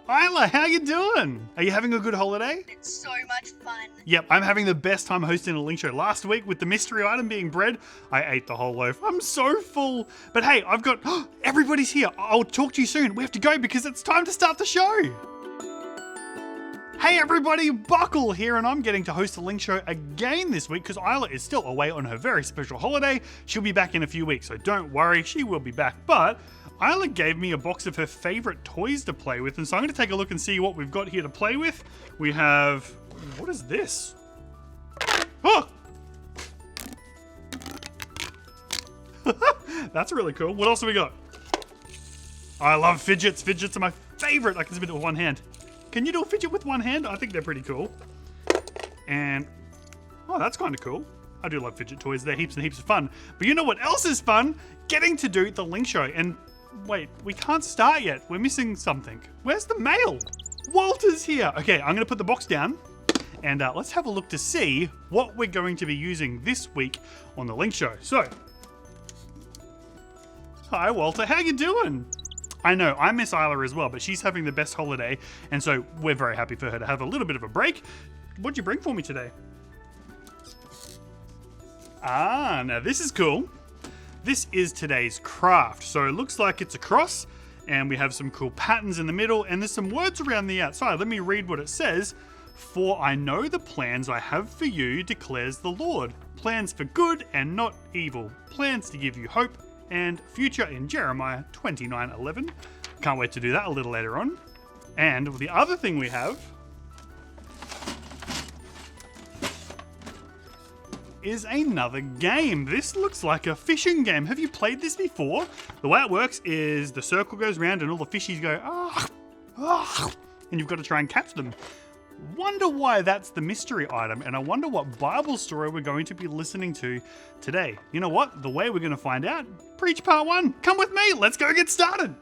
Isla, how you doing? Are you having a good holiday? It's so much fun. Yep, I'm having the best time hosting a Link Show. Last week with the mystery item being bread, I ate the whole loaf. I'm so full. But hey, I've got, everybody's here. I'll talk to you soon. We have to go because it's time to start the show. Hey everybody, Buckle here, and I'm getting to host the Link Show again this week because Isla is still away on her very special holiday. She'll be back in a few weeks, so don't worry, she will be back. But Isla gave me a box of her favorite toys to play with, and so I'm going to take a look and see what we've got here to play with. We have, what is this? Oh! That's really cool. What else have we got? I love fidgets. Fidgets are my favorite. I can spin it with one hand. Can you do a fidget with one hand? I think they're pretty cool. And, oh, that's kind of cool. I do love fidget toys. They're heaps and heaps of fun. But you know what else is fun? Getting to do the Link Show. And wait, we can't start yet. We're missing something. Where's the mail? Walter's here. Okay, I'm going to put the box down. And let's have a look to see what we're going to be using this week on the Link Show. So, hi Walter, how you doing? I know, I miss Isla as well, but she's having the best holiday, and so we're very happy for her to have a little bit of a break. What'd you bring for me today? Ah, now this is cool. This is today's craft. So it looks like it's a cross, and we have some cool patterns in the middle, and there's some words around the outside. Let me read what it says. For I know the plans I have for you, declares the Lord. Plans for good and not evil. Plans to give you hope and future in Jeremiah 29:11. Can't wait to do that a little later on. And the other thing we have is another game. This looks like a fishing game. Have you played this before? The way it works is the circle goes around and all the fishies go, and you've got to try and catch them. Wonder why that's the mystery item, and I wonder what Bible story we're going to be listening to today. You know what? The way we're going to find out, preach part 1. Come with me, let's go get started.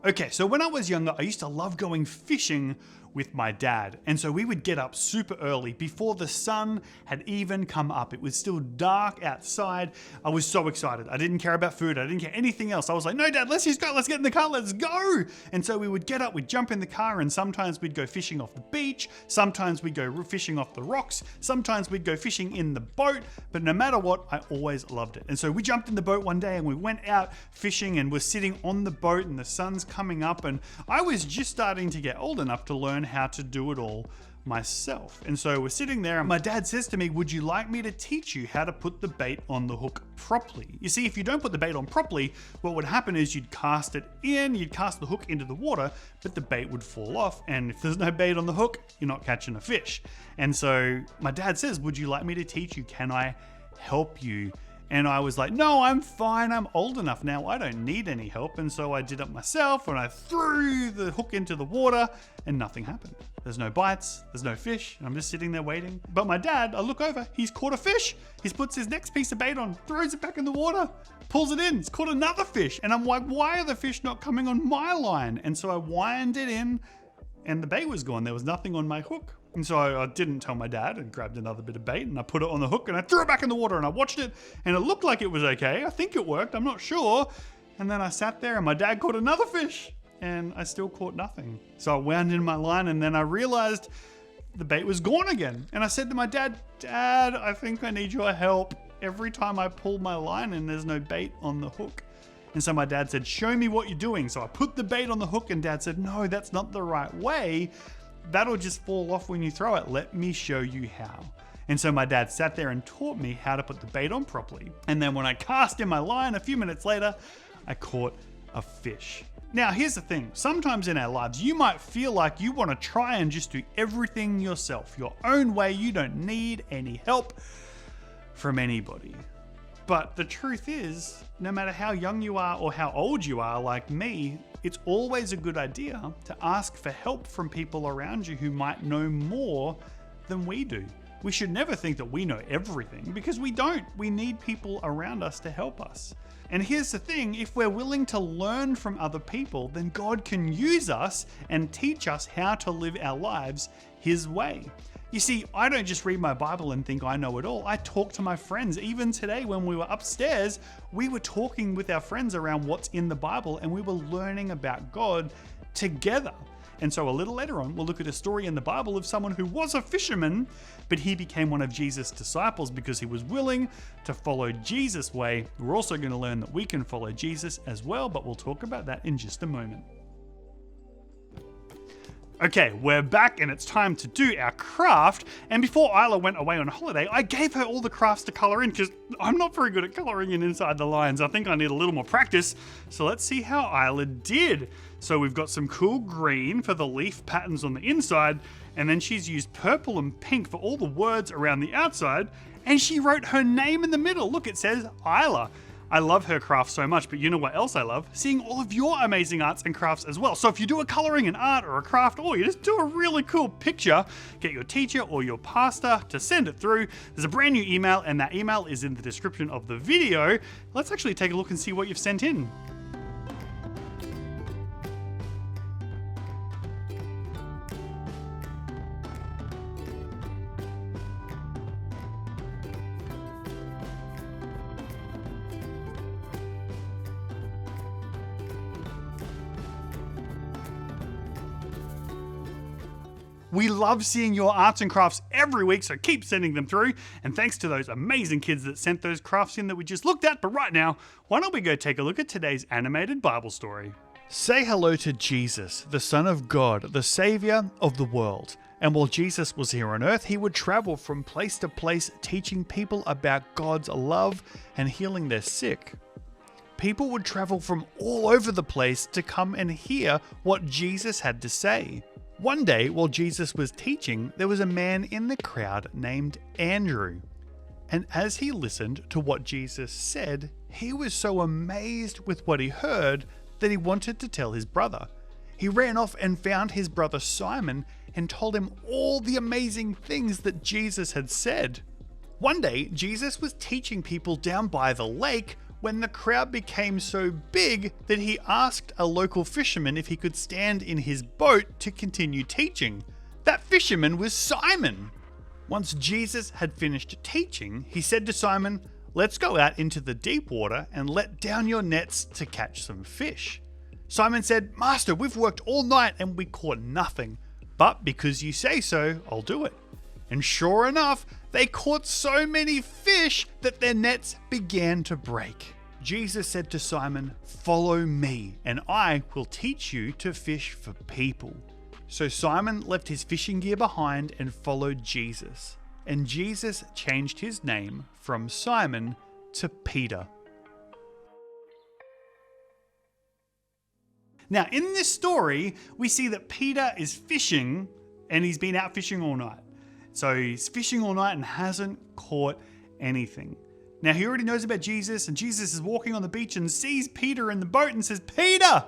Okay, so when I was younger, I used to love going fishing with my dad. And so we would get up super early before the sun had even come up. It was still dark outside. I was so excited. I didn't care about food. I didn't care anything else. I was like, no, Dad, let's just go. Let's get in the car. Let's go. And so we would get up, we'd jump in the car, and sometimes we'd go fishing off the beach. Sometimes we'd go fishing off the rocks. Sometimes we'd go fishing in the boat. But no matter what, I always loved it. And so we jumped in the boat one day and we went out fishing and we're sitting on the boat and the sun's coming up. And I was just starting to get old enough to learn how to do it all myself. And so we're sitting there and my dad says to me, would you like me to teach you how to put the bait on the hook properly? You see, if you don't put the bait on properly, what would happen is you'd cast it in, you'd cast the hook into the water, but the bait would fall off. And if there's no bait on the hook, you're not catching a fish. And so my dad says, would you like me to teach you? Can I help you? And I was like, no, I'm fine. I'm old enough now. I don't need any help. And so I did it myself and I threw the hook into the water and nothing happened. There's no bites. There's no fish. And I'm just sitting there waiting. But my dad, I look over, he's caught a fish. He puts his next piece of bait on, throws it back in the water, pulls it in. He's caught another fish. And I'm like, why are the fish not coming on my line? And so I winded it in and the bait was gone. There was nothing on my hook. And so I didn't tell my dad and grabbed another bit of bait and I put it on the hook and I threw it back in the water and I watched it and it looked like it was okay. I think it worked. I'm not sure. And then I sat there and my dad caught another fish and I still caught nothing. So I wound in my line and then I realized the bait was gone again. And I said to my dad, Dad, I think I need your help. Every time I pull my line and there's no bait on the hook. And so my dad said, show me what you're doing. So I put the bait on the hook and Dad said, no, that's not the right way. That'll just fall off when you throw it. Let me show you how. And so my dad sat there and taught me how to put the bait on properly. And then when I cast in my line a few minutes later, I caught a fish. Now, here's the thing. Sometimes in our lives, you might feel like you want to try and just do everything yourself, your own way. You don't need any help from anybody. But the truth is, no matter how young you are or how old you are, like me, it's always a good idea to ask for help from people around you who might know more than we do. We should never think that we know everything because we don't. We need people around us to help us. And here's the thing, if we're willing to learn from other people, then God can use us and teach us how to live our lives His way. You see, I don't just read my Bible and think I know it all. I talk to my friends. Even today when we were upstairs, we were talking with our friends around what's in the Bible and we were learning about God together. And so a little later on, we'll look at a story in the Bible of someone who was a fisherman, but he became one of Jesus' disciples because he was willing to follow Jesus' way. We're also going to learn that we can follow Jesus as well, but we'll talk about that in just a moment. Okay, we're back and it's time to do our craft. And before Isla went away on holiday, I gave her all the crafts to color in because I'm not very good at coloring in inside the lines. I think I need a little more practice. So let's see how Isla did. So we've got some cool green for the leaf patterns on the inside, and then she's used purple and pink for all the words around the outside, and she wrote her name in the middle. Look, it says Isla. I love her craft so much, but you know what else I love? Seeing all of your amazing arts and crafts as well. So if you do a coloring, an art, or a craft, or you just do a really cool picture, get your teacher or your pastor to send it through. There's a brand new email, and that email is in the description of the video. Let's actually take a look and see what you've sent in. We love seeing your arts and crafts every week, so keep sending them through. And thanks to those amazing kids that sent those crafts in that we just looked at. But right now, why don't we go take a look at today's animated Bible story? Say hello to Jesus, the Son of God, the Savior of the world. And while Jesus was here on earth, he would travel from place to place, teaching people about God's love and healing their sick. People would travel from all over the place to come and hear what Jesus had to say. One day, while Jesus was teaching, there was a man in the crowd named Andrew. And as he listened to what Jesus said, he was so amazed with what he heard that he wanted to tell his brother. He ran off and found his brother Simon and told him all the amazing things that Jesus had said. One day, Jesus was teaching people down by the lake when the crowd became so big that he asked a local fisherman if he could stand in his boat to continue teaching. That fisherman was Simon. Once Jesus had finished teaching, he said to Simon, "Let's go out into the deep water and let down your nets to catch some fish." Simon said, "Master, we've worked all night and we caught nothing, but because you say so, I'll do it." And sure enough, they caught so many fish that their nets began to break. Jesus said to Simon, "Follow me, and I will teach you to fish for people." So Simon left his fishing gear behind and followed Jesus. And Jesus changed his name from Simon to Peter. Now, in this story, we see that Peter is fishing, and he's been out fishing all night. So he's fishing all night and hasn't caught anything. Now, he already knows about Jesus, and Jesus is walking on the beach and sees Peter in the boat and says, "Peter,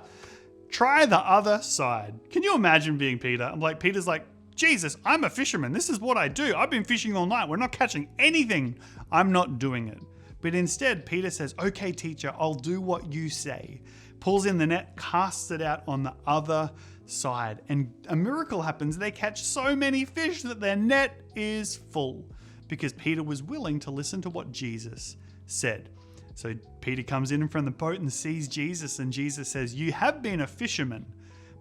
try the other side." Can you imagine being Peter? Peter's like, "Jesus, I'm a fisherman. This is what I do. I've been fishing all night. We're not catching anything. I'm not doing it." But instead, Peter says, "Okay, teacher, I'll do what you say." Pulls in the net, casts it out on the other side, and a miracle happens. They catch so many fish that their net is full because Peter was willing to listen to what Jesus said. So Peter comes in from the boat and sees Jesus, and Jesus says, "You have been a fisherman,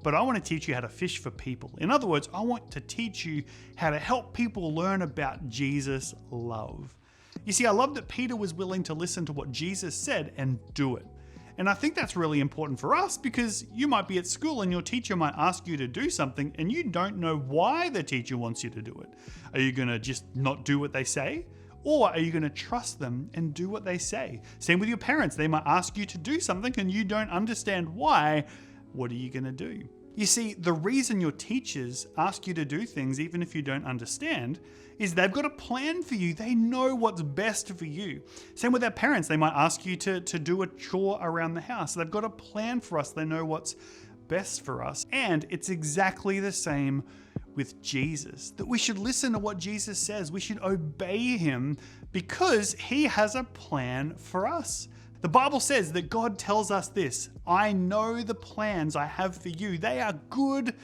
but I want to teach you how to fish for people." In other words, I want to teach you how to help people learn about Jesus' love. You see, I love that Peter was willing to listen to what Jesus said and do it. And I think that's really important for us because you might be at school and your teacher might ask you to do something and you don't know why the teacher wants you to do it. Are you going to just not do what they say? Or are you going to trust them and do what they say? Same with your parents. They might ask you to do something and you don't understand why. What are you going to do? You see, the reason your teachers ask you to do things, even if you don't understand, is they've got a plan for you. They know what's best for you. Same with our parents. They might ask you to do a chore around the house. They've got a plan for us. They know what's best for us. And it's exactly the same with Jesus, that we should listen to what Jesus says. We should obey him because he has a plan for us. The Bible says that God tells us this: "I know the plans I have for you. They are good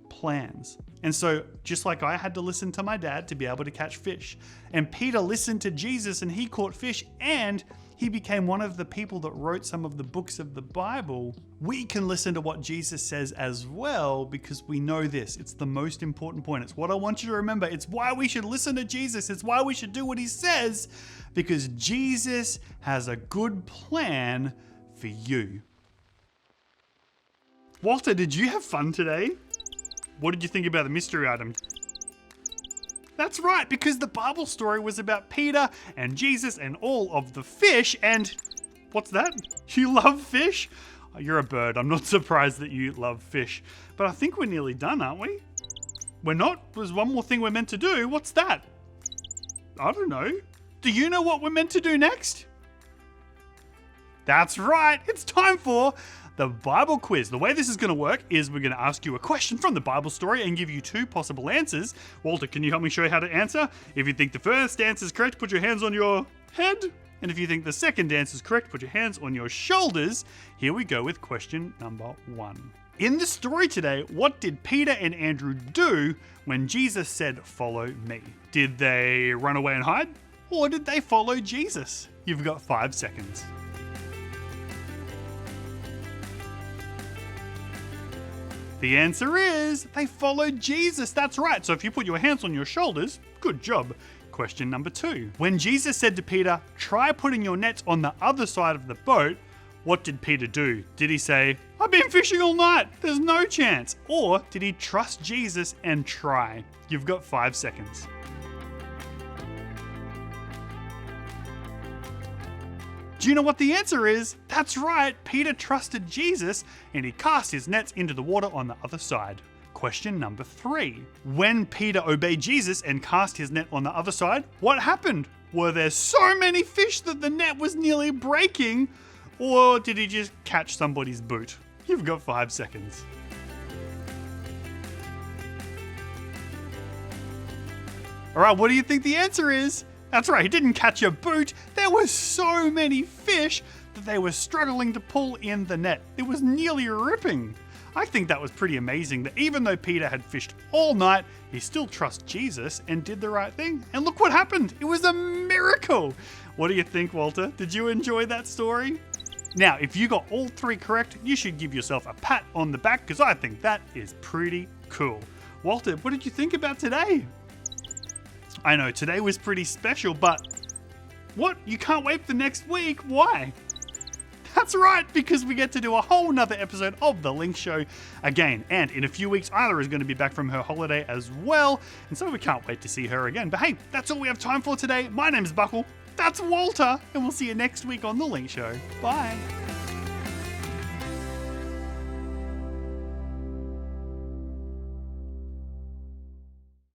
plans." And so just like I had to listen to my dad to be able to catch fish, and Peter listened to Jesus and he caught fish and he became one of the people that wrote some of the books of the Bible. We can listen to what Jesus says as well because we know this. It's the most important point. It's what I want you to remember. It's why we should listen to Jesus. It's why we should do what he says, because Jesus has a good plan for you. Walter, did you have fun today? What did you think about the mystery item? That's right, because the Bible story was about Peter and Jesus and all of the fish, and what's that? You love fish? Oh, you're a bird. I'm not surprised that you love fish. But I think we're nearly done, aren't we? We're not? There's one more thing we're meant to do. What's that? I don't know. Do you know what we're meant to do next? That's right. It's time for the Bible quiz. The way this is going to work is we're going to ask you a question from the Bible story and give you 2 possible answers. Walter, can you help me show you how to answer? If you think the first answer is correct, put your hands on your head. And if you think the second answer is correct, put your hands on your shoulders. Here we go with question number 1. In the story today, what did Peter and Andrew do when Jesus said, "Follow me"? Did they run away and hide? Or did they follow Jesus? You've got 5 seconds. The answer is they followed Jesus. That's right. So if you put your hands on your shoulders, good job. Question number 2. When Jesus said to Peter, "Try putting your nets on the other side of the boat," what did Peter do? Did he say, "I've been fishing all night, there's no chance"? Or did he trust Jesus and try? You've got 5 seconds. Do you know what the answer is? That's right, Peter trusted Jesus and he cast his nets into the water on the other side. Question number 3. When Peter obeyed Jesus and cast his net on the other side, what happened? Were there so many fish that the net was nearly breaking? Or did he just catch somebody's boot? You've got 5 seconds. All right, what do you think the answer is? That's right, he didn't catch a boot. There were so many fish that they were struggling to pull in the net. It was nearly ripping. I think that was pretty amazing that even though Peter had fished all night, he still trusted Jesus and did the right thing. And look what happened. It was a miracle. What do you think, Walter? Did you enjoy that story? Now, if you got all 3 correct, you should give yourself a pat on the back because I think that is pretty cool. Walter, what did you think about today? I know, today was pretty special, but what? You can't wait for next week? Why? That's right, because we get to do a whole nother episode of The Link Show again. And in a few weeks, Isla is going to be back from her holiday as well. And so we can't wait to see her again. But hey, that's all we have time for today. My name's Buckle. That's Walter. And we'll see you next week on The Link Show. Bye.